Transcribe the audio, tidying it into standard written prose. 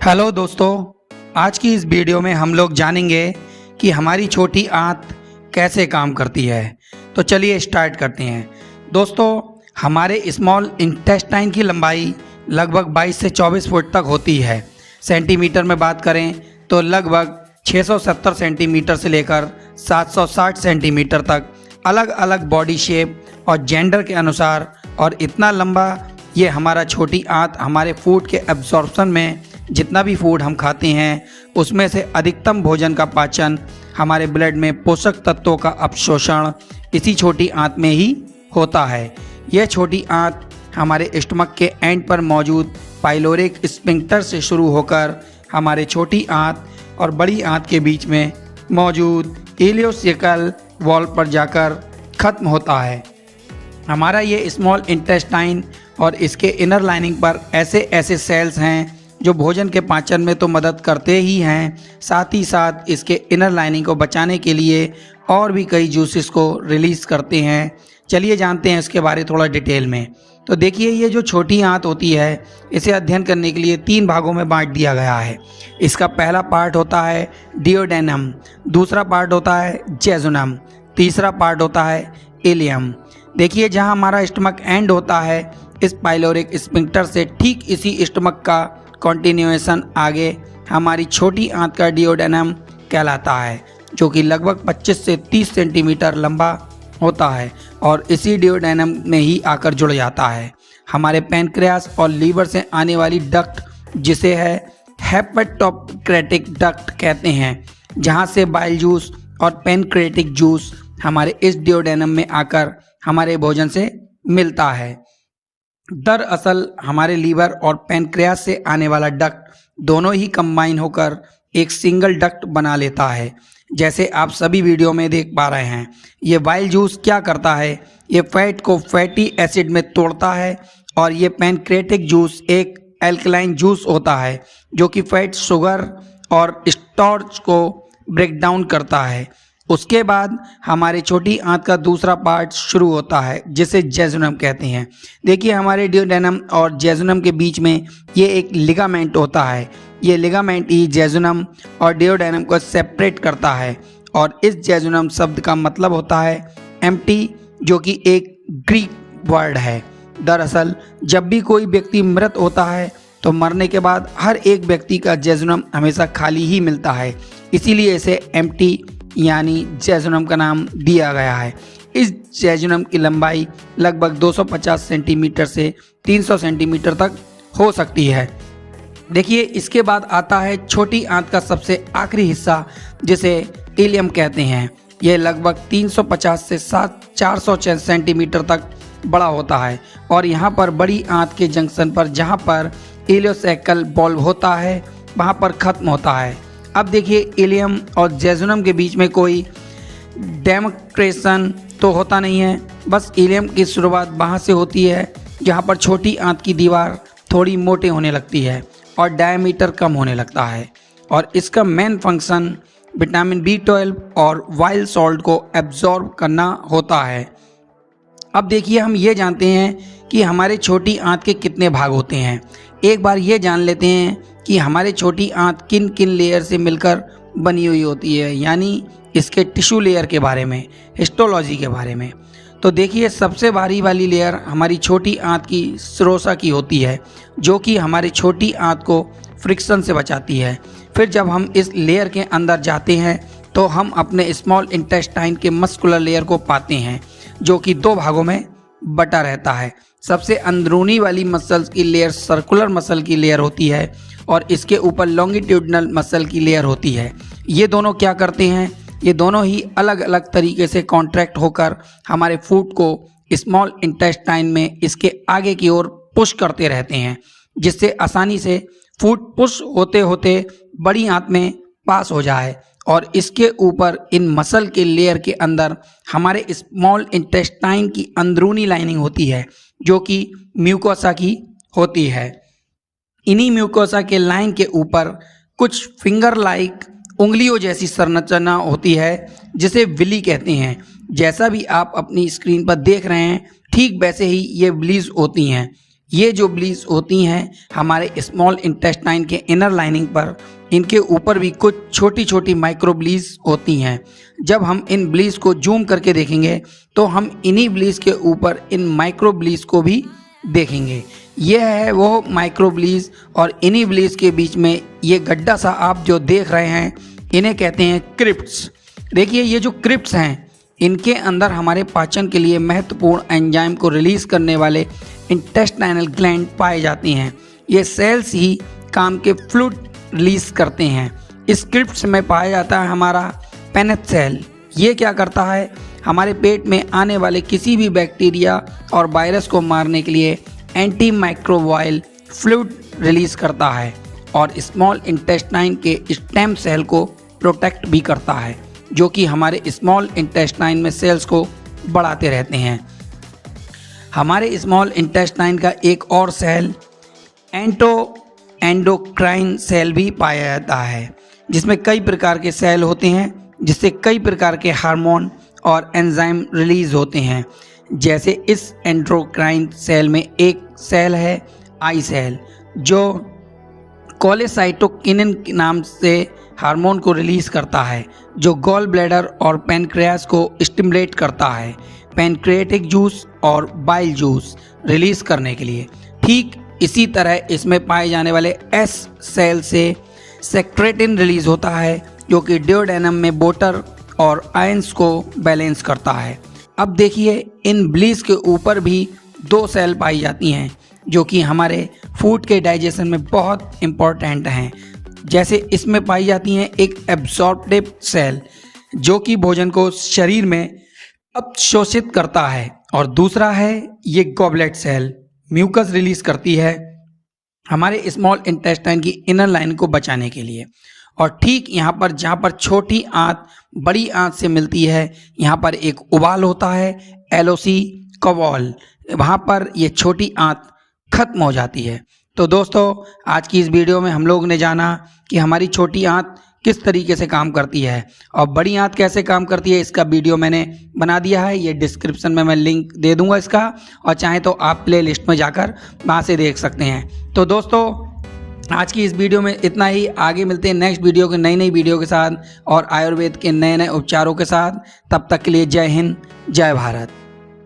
Hello दोस्तों, आज की इस वीडियो में हम लोग जानेंगे कि हमारी छोटी आंत कैसे काम करती है। तो चलिए स्टार्ट करते हैं। दोस्तों, हमारे स्मॉल इंटेस्टाइन की लंबाई लगभग 22 से 24 फुट तक होती है। सेंटीमीटर में बात करें तो लगभग 670 सेंटीमीटर से लेकर 760 सेंटीमीटर तक अलग अलग बॉडी शेप और जेंडर के अनुसार, और इतना लंबा ये हमारा छोटी आंत हमारे फूड के एब्जॉर्प्शन में, जितना भी फूड हम खाते हैं उसमें से अधिकतम भोजन का पाचन, हमारे ब्लड में पोषक तत्वों का अवशोषण इसी छोटी आंत में ही होता है। यह छोटी आंत हमारे स्टमक के एंड पर मौजूद पाइलोरिक स्फिंक्टर से शुरू होकर हमारे छोटी आंत और बड़ी आंत के बीच में मौजूद इलियोसेकल वॉल पर जाकर ख़त्म होता है। हमारा ये स्मॉल इंटेस्टाइन और इसके इनर लाइनिंग पर ऐसे ऐसे सेल्स हैं जो भोजन के पाचन में तो मदद करते ही हैं, साथ ही साथ इसके इनर लाइनिंग को बचाने के लिए और भी कई जूसेस को रिलीज़ करते हैं। चलिए जानते हैं इसके बारे थोड़ा डिटेल में। तो देखिए, ये जो छोटी आंत होती है इसे अध्ययन करने के लिए 3 भागों में बांट दिया गया है। इसका पहला पार्ट होता है डियोडेनम, दूसरा पार्ट होता है जेजुनम, तीसरा पार्ट होता है इलियम। देखिए, जहाँ हमारा स्टमक एंड होता है, इस पाइलोरिक स्फिंक्टर से ठीक इसी स्टमक का कॉन्टिन्यूएशन आगे हमारी छोटी आंत का डियोडेनम कहलाता है, जो कि लगभग 25 से 30 सेंटीमीटर लंबा होता है और इसी डियोडेनम में ही आकर जुड़ जाता है हमारे पैनक्रियास और लीवर से आने वाली डक्ट, जिसे है हेपेटोक्रेटिक डक्ट कहते हैं, जहां से बाइल जूस और पैनक्रेटिक जूस हमारे इस डियोडेनम में आकर हमारे भोजन से मिलता है। दरअसल हमारे लीवर और पैनक्रियास से आने वाला डक्ट दोनों ही कंबाइन होकर एक सिंगल डक्ट बना लेता है, जैसे आप सभी वीडियो में देख पा रहे हैं। ये बाइल जूस क्या करता है, ये फैट को फैटी एसिड में तोड़ता है, और ये पैनक्रेटिक जूस एक एल्कलाइन जूस होता है जो कि फैट, शुगर और स्टार्च को ब्रेक डाउन करता है। उसके बाद हमारे छोटी आंत का दूसरा पार्ट शुरू होता है, जिसे जेजुनम कहते हैं। देखिए, हमारे डियोडेनम और जेजुनम के बीच में ये एक लिगामेंट होता है। ये लिगामेंट ही जेजुनम और डियोडेनम को सेपरेट करता है, और इस जेजुनम शब्द का मतलब होता है एम्प्टी, जो कि एक ग्रीक वर्ड है। दरअसल जब भी कोई व्यक्ति मृत होता है तो मरने के बाद हर एक व्यक्ति का जेजुनम हमेशा खाली ही मिलता है, इसीलिए इसे एम्प्टी यानी जेजुनम का नाम दिया गया है। इस जेजुनम की लंबाई लगभग 250 सेंटीमीटर से 300 सेंटीमीटर तक हो सकती है। देखिए, इसके बाद आता है छोटी आंत का सबसे आखिरी हिस्सा, जिसे इलियम कहते हैं। यह लगभग 350 से 400 सेंटीमीटर तक बड़ा होता है, और यहाँ पर बड़ी आंत के जंक्शन पर, जहाँ पर इलियोसेकल बॉल्व होता है, वहाँ पर ख़त्म होता है। अब देखिए, इलियम और जेजुनम के बीच में कोई डेमोक्रेशन तो होता नहीं है, बस इलियम की शुरुआत वहाँ से होती है जहाँ पर छोटी आंत की दीवार थोड़ी मोटे होने लगती है और डायमीटर कम होने लगता है, और इसका मेन फंक्शन विटामिन B12 और वाइल्ड सॉल्ट को एब्जॉर्ब करना होता है। अब देखिए, हम ये जानते हैं कि हमारे छोटी आंत के कितने भाग होते हैं। एक बार ये जान लेते हैं कि हमारे छोटी आंत किन किन लेयर से मिलकर बनी हुई होती है, यानी इसके टिश्यू लेयर के बारे में, हिस्टोलॉजी के बारे में। तो देखिए, सबसे भारी वाली लेयर हमारी छोटी आंत की सिरोसा की होती है, जो कि हमारी छोटी आंत को फ्रिक्शन से बचाती है। फिर जब हम इस लेयर के अंदर जाते हैं तो हम अपने स्मॉल इंटेस्टाइन के मस्कुलर लेयर को पाते हैं, जो कि 2 भागों में बटा रहता है। सबसे अंदरूनी वाली मसल्स की लेयर सर्कुलर मसल की लेयर होती है, और इसके ऊपर लॉन्गिट्यूडनल मसल की लेयर होती है। ये दोनों क्या करते हैं, ये दोनों ही अलग अलग तरीके से कॉन्ट्रैक्ट होकर हमारे फूड को स्मॉल इंटेस्टाइन में इसके आगे की ओर पुश करते रहते हैं, जिससे आसानी से फूड पुश होते होते बड़ी आंत में पास हो जाए, और इसके ऊपर इन मसल के लेयर के अंदर हमारे स्मॉल इंटेस्टाइन की अंदरूनी लाइनिंग होती है, जो कि म्यूकोसा की होती है। इन्हीं म्यूकोसा के लाइन के ऊपर कुछ फिंगर लाइक उंगलियों जैसी संरचना होती है, जिसे विली कहते हैं। जैसा भी आप अपनी स्क्रीन पर देख रहे हैं, ठीक वैसे ही ये विलीज होती हैं। ये जो ब्लीज होती हैं हमारे स्मॉल इंटेस्टाइन के इनर लाइनिंग पर, इनके ऊपर भी कुछ छोटी छोटी माइक्रो ब्लीज होती हैं। जब हम इन ब्लीज को जूम करके देखेंगे तो हम इन्हीं ब्लीज के ऊपर इन माइक्रो ब्लीज को भी देखेंगे। यह है वो माइक्रो ब्लीज और इन्हीं ब्लीज के बीच में ये गड्ढा सा आप जो देख रहे हैं इन्हें कहते हैं क्रिप्ट्स। देखिए ये जो क्रिप्ट्स हैं इनके अंदर हमारे पाचन के लिए महत्वपूर्ण एंजाइम को रिलीज़ करने वाले इंटेस्टाइनल ग्लैंड पाए जाते हैं। ये सेल्स ही काम के फ्लूइड रिलीज करते हैं। इस क्रिप्ट्स में पाया जाता है हमारा पेनेट सेल। ये क्या करता है, हमारे पेट में आने वाले किसी भी बैक्टीरिया और वायरस को मारने के लिए एंटी माइक्रोबायल फ्लूइड रिलीज करता है और स्मॉल इंटेस्टाइन के स्टेम सेल को प्रोटेक्ट भी करता है, जो कि हमारे स्मॉल इंटेस्टाइन में सेल्स को बढ़ाते रहते हैं। हमारे स्मॉल इंटेस्टाइन का एक और सेल एंडोक्राइन सेल भी पाया जाता है, जिसमें कई प्रकार के सेल होते हैं जिससे कई प्रकार के हार्मोन और एंजाइम रिलीज होते हैं। जैसे इस एंडोक्राइन सेल में एक सेल है आई सेल, जो कोलेसाइटोकिनिन के नाम से हार्मोन को रिलीज करता है, जो गॉल ब्लैडर और पैनक्रियास को स्टिमुलेट करता है पैनक्रियाटिक जूस और बाइल जूस रिलीज करने के लिए। ठीक इसी तरह इसमें पाए जाने वाले एस सेल से सेक्रेटिन रिलीज होता है, जो कि डिओडेनम में वाटर और आयंस को बैलेंस करता है। अब देखिए इन ब्लीज के ऊपर भी दो सेल पाई जाती हैं जो कि हमारे फूड के डाइजेशन में बहुत इम्पोर्टेंट हैं। जैसे इसमें पाई जाती हैं एक एब्जॉर्प्टिव सेल जो कि भोजन को शरीर में अवशोषित करता है, और दूसरा है ये गॉबलेट सेल, म्यूकस रिलीज करती है हमारे स्मॉल इंटेस्टाइन की इनर लाइन को बचाने के लिए। और ठीक यहाँ पर जहाँ पर छोटी आंत बड़ी आंत से मिलती है, यहाँ पर एक उबाल होता है एलोसी कवॉल, वहाँ पर ये छोटी आंत खत्म हो जाती है। तो दोस्तों आज की इस वीडियो में हम लोग ने जाना कि हमारी छोटी आंत किस तरीके से काम करती है और बड़ी आंत कैसे काम करती है। इसका वीडियो मैंने बना दिया है, ये डिस्क्रिप्शन में मैं लिंक दे दूंगा इसका, और चाहे तो आप प्ले लिस्ट में जाकर वहाँ से देख सकते हैं। तो दोस्तों आज की इस वीडियो में इतना ही। आगे मिलते हैं नेक्स्ट वीडियो के नई वीडियो के साथ और आयुर्वेद के नए उपचारों के साथ। तब तक के लिए जय हिंद, जय भारत।